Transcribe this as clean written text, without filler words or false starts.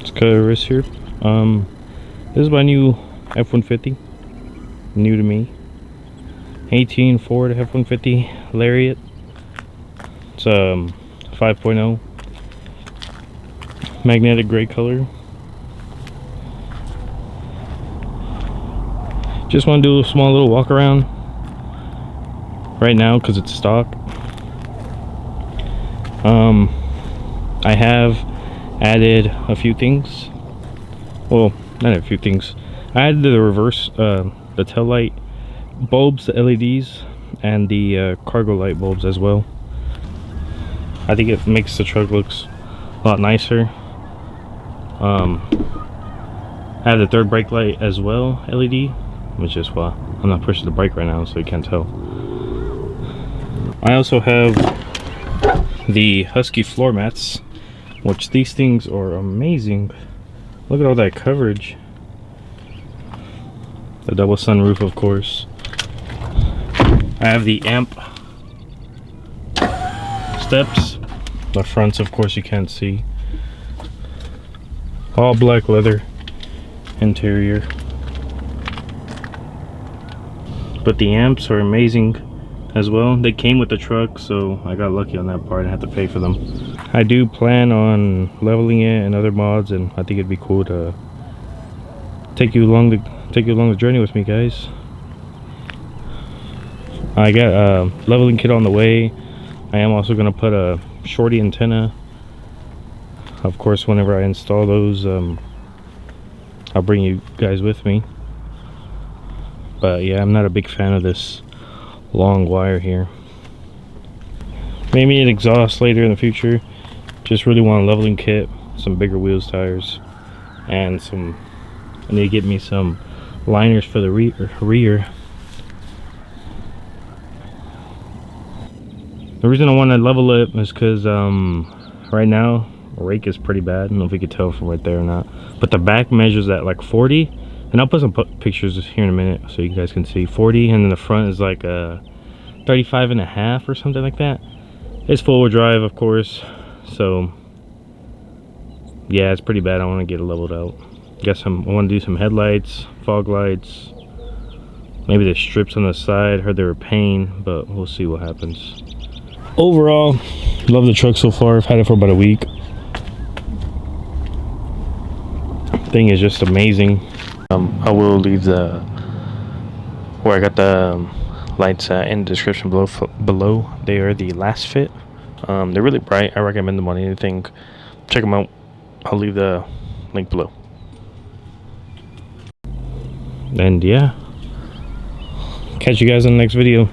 It's Cuuhriz here. This is my new F150, new to me. 18 Ford F150 Lariat. It's 5.0 magnetic gray color. Just want to do a small little walk around right now because it's stock. I have added a few things. Well, not a few things. I added the reverse, the tail light bulbs, the LEDs, and the cargo light bulbs as well. I think it makes the truck looks a lot nicer. I have the third brake light as well, LED, which is why I'm not pushing the brake right now, so you can't tell. I also have the Husky floor mats, which these things are amazing. Look at all that coverage. The double sunroof, of course. I have the amp steps. The fronts, of course, you can't see. All black leather interior. But the amps are amazing as well. They came with the truck, so I got lucky on that part. I had to pay for them. I do plan on leveling it and other mods, and I think it'd be cool to take you along the journey with me, guys. I got a leveling kit on the way. I am also going to put a shorty antenna. Of course, whenever I install those, I'll bring you guys with me. But yeah, I'm not a big fan of this long wire here. Maybe an exhaust later in the future. Just really want a leveling kit, some bigger wheels, tires, and I need to get me some liners for the rear. The reason I want to level it is because right now rake is pretty bad. I don't know if you could tell from right there or not, but the back measures at like 40, and I'll put some pictures here in a minute so you guys can see 40, and then the front is like 35 and a half or something like that. It's four-wheel drive, of course, so yeah, it's pretty bad. I want to get it leveled out. I want to do some headlights, fog lights, maybe the strips on the side. Heard they were pain, but we'll see what happens. Overall, love the truck so far. I've had it for about a week. Thing is just amazing. I will leave where I got the lights in the description below. They are the last fit. They're really bright. I recommend them on anything. Check them out. I'll leave the link below. And yeah, catch you guys in the next video.